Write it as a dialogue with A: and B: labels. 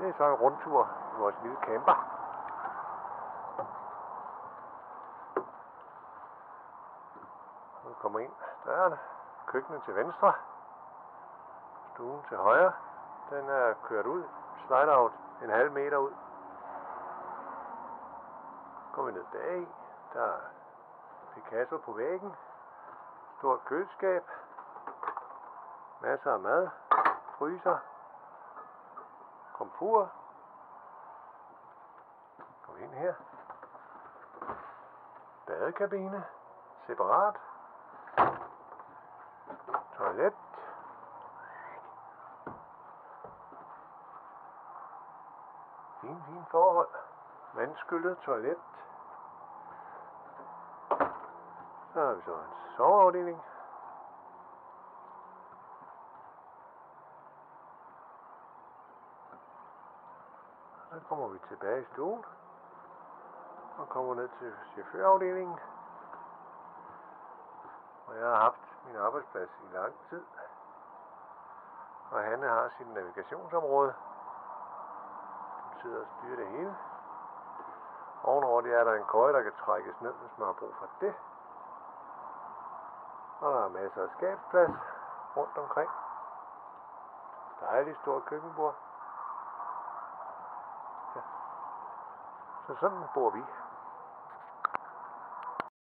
A: Det er så en rundtur i vores lille camper. Nu kommer ind døren. Køkkenet til venstre. Stuen til højre. Den er kørt ud. Slider out en halv meter ud. Går vi ned bag. Der er Picasso på væggen. Stort køleskab. Masser af mad. Fryser. Komfur. Kom ind her. Badekabine. Separat. Toilet. Fint forhold. Vandskyllet toilet. Så har vi så en soveafdeling. Så kommer vi tilbage i stuen. Og kommer ned til chaufførafdelingen. Og jeg har haft min arbejdsplads i lang tid. Og Hanne har sit navigationsområde. Hun sidder og styrer det hele. Ovenover det er der en køje, der kan trækkes ned, hvis man har brug for det. Og der er masser af skabsplads rundt omkring. Dejligt stort køkkenbord. Ja. Så sådan bor vi.